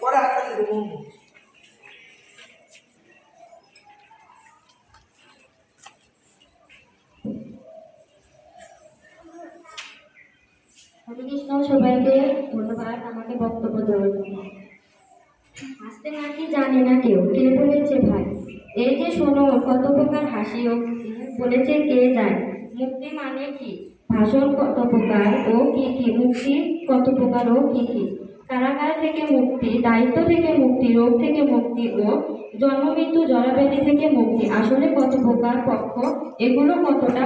পরে হাতে দেবো। হরে কৃষ্ণ। সবাইকে ধন্যবাদ আমাকে বক্তব্য দেওয়ার জন্য। হাসতে নাকি জানে না কেউ, কে বলেছে ভাই? এই যে শোনো কত প্রকার হাসি ও বলেছে কে যায়। মুক্তি মানে কি? ভাষণ কত প্রকার ও কি কি, মুক্তি কত প্রকার ও কি কি। কারাগার থেকে মুক্তি, দায়িত্ব থেকে মুক্তি, রোগ থেকে মুক্তি ও জন্ম মৃত্যু জরাব্যাধি থেকে মুক্তি। আসলে কত প্রকার পক্ষ, এগুলো কতটা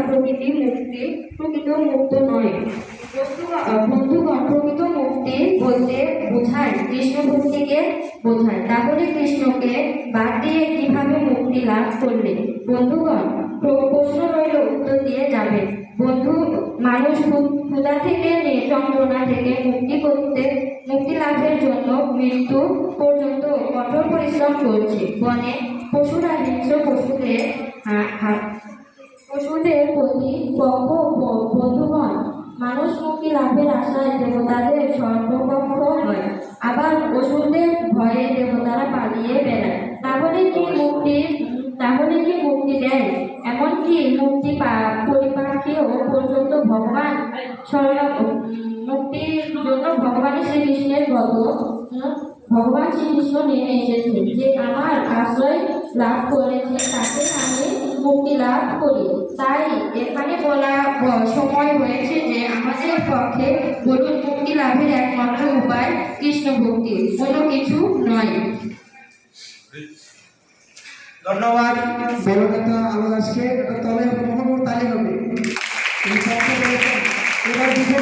প্রকৃত মুক্ত নয়। বন্ধুগণ, প্রকৃত মুক্তি বলতে বোঝায় কৃষ্ণ ভক্তিকে বোঝায়। তাহলে কৃষ্ণকে বাদ দিয়ে কিভাবে মুক্তি লাভ করলে? বন্ধুগণ, প্রশ্ন রইল, উত্তর দিয়ে যাবে। বন্ধু, মানুষ ক্ষুধা থেকে যন্ত্রণা থেকে মুক্তি লাভের জন্য মৃত্যু পর্যন্ত কঠোর পরিশ্রম করছে। বনে পশুরা হিংস্র পশুদের প্রতি বন্ধুগণ, মানুষ মুক্তি লাভের আশায় দেবতাদের সর্বপক্ষ হয়, আবার অসুরদের ভয়ে দেবতারা পালিয়ে বেড়ায়। তাহলে কি মুক্তি দেয়? এমনকি মুক্তি পরিপাটিও পর্যন্ত ভগবান মুক্তির জন্য ভগবান শ্রীকৃষ্ণ নেমে এসেছে, যে আমার আশ্রয় লাভ করেছে তাকে আমি মুক্তি লাভ করি। তাই এখানে বলা সময় হয়েছে যে আমাদের পক্ষে বলুন, মুক্তি লাভের একমাত্র উপায় কৃষ্ণ ভক্তি, কোনো কিছু নয়। ধন্যবাদ বড়দাতা আমার আজকে তবে মহামূর তালি হবে। এবার তিনি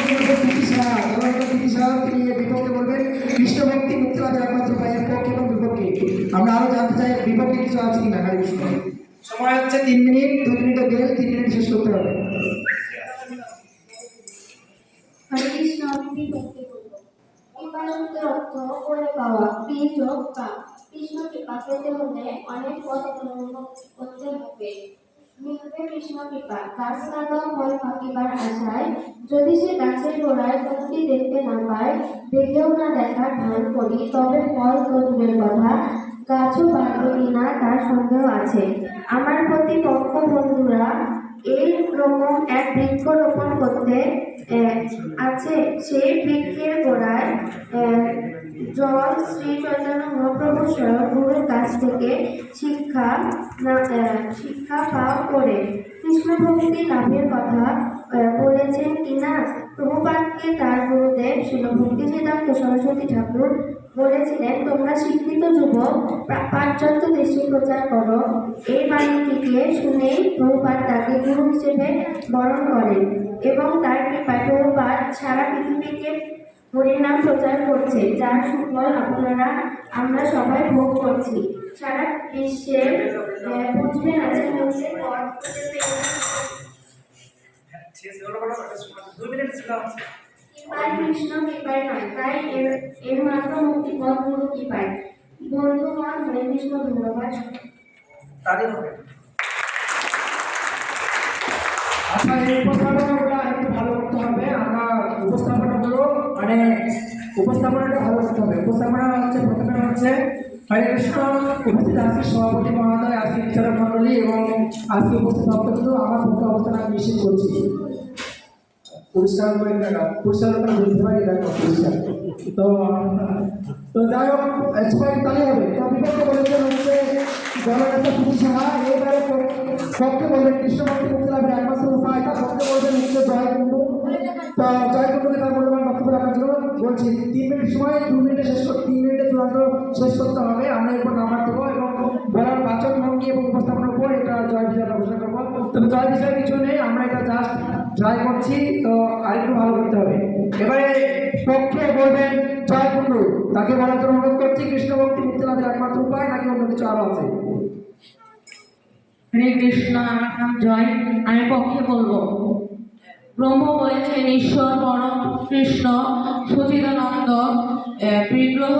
বিপক্ষে বলবেন কৃষ্ণ ভক্তি মুক্তি লাভের একমাত্র উপায়ের পক্ষে এবং বিপক্ষে। আমরা আরো জানতে চাই বিপক্ষে কিছু আছে কিনা। হরে কৃষ্ণ। সময় হচ্ছে 3 মিনিট, 2 মিনিটও গেলে 3 মিনিট শেষ করতে হবে। হরে কৃষ্ণ। আমি বিপক্ষে বলবো। কৃপাশক্তির অর্থ করে পাওয়া, যোগ পাপ। কৃষ্ণকে পেতে হলে অনেক পথ অবলম্বন করতে হবে। মিলবে কৃষ্ণ কৃপা। গাছ লাগাও ফল পাকিবার আশায়, যদি সে গাছের গোড়ায় ফলটি দেখতে না পায়, দেখেও না দেখার ভান করি, তবে ফল তো দূরের কথা, গাছও বাড়বে কিনা তার সন্দেহ আছে। আমার প্রতিপক্ষ বন্ধুরা এই রকম এক বৃক্ষ রোপণ করতে আছে। সেই বৃক্ষের গোড়ায় জল শ্রী চৈতন্য মহাপ্রভু স্বয়ং গুরুর কাছ থেকে শিক্ষা পাওয়া করে কৃষ্ণ ভক্তি লাভের কথা বলেছেন কিনা। প্রভুপাদকে তার গুরুদেব শ্রীল ভক্তিবেদান্ত সরস্বতী ঠাকুর বলেছিলেন, তোমরা শিক্ষিত যুবক পাশ্চাত্য দেশে প্রচার করো। এই বাণীটিকে শুনেই প্রভুপাদ তাকে গুরু হিসেবে বরণ করেন এবং তার কৃপায় প্রভুপাদ সারা পৃথিবীকে হরিনাম প্রচার করছে, যার সুফল আমরা সবাই ভোগ করছি। সারা বিশ্বের বুঝবেন আছে মধ্যে কৃষ্ণ কৃপায় নয়, তাই এর মাত্র মুক্তি পথ গুরু কৃপায়। বন্ধুগণ, হরে কৃষ্ণ। ধন্যবাদ। আচ্ছা, এই উপস্থাপনাগুলো আরেকটু ভালো করতে হবে। আমরা উপস্থাপনাগুলো উপস্থাপনাটা ভালো করতে হবে। উপস্থাপনা হচ্ছে প্রথমে হচ্ছে হরে কৃষ্ণ। উপস্থিত আজকে সভাপতি মহোদয়, আজকে বিচারক মন্ডলী এবং আজকে উপস্থিত ভক্তবৃন্দ, আমার পক্ষে অবস্থান আমি নিশ্চিত করছি। পুরস্কার করে পুরস্কার বুঝতে পারি পুরস্কার তো যাই হোক, সবাই তালি হবে। তো বিপক্ষে বলেছেন হচ্ছে জননেতা পুরী সাহা। এবারে পক্ষে বলবেন কৃষ্ণ ভক্তি মুক্তি লাভের একমাত্র উপায়। তার পক্ষে বলবেন হচ্ছে জয় কুণ্ডু। তো জয় কুণ্ডুকে তার মূল্যবান বক্তব্য রাখার জন্য বলছি 3 মিনিট সময়, 2 মিনিটে 3 মিনিটে চূড়ান্ত শেষ করতে হবে। আমরা এরপর নাম্বার দেবো এবং বলার বাচক ভঙ্গি এবং উপস্থাপনার উপর এটা জয় বিজয় ঘোষণা করবো। তবে জয় বিষয়ে কিছু নেই, আমরা এটা জাস্ট ট্রাই করছি। তো আরেকটু ভালো করতে হবে। এবারে পক্ষে বলবেন জয় কুণ্ডু, তাকে বলার জন্য অনুরোধ করছি কৃষ্ণ ভক্তি মুক্তি লাভের একমাত্র উপায় নাকি অন্য কিছু আরো আছে। হরে কৃষ্ণ। আমার নাম জয়। আমি পক্ষে বলবো। ব্রহ্ম বলেছেন ঈশ্বর পরম কৃষ্ণ সচিদানন্দ বিগ্রহ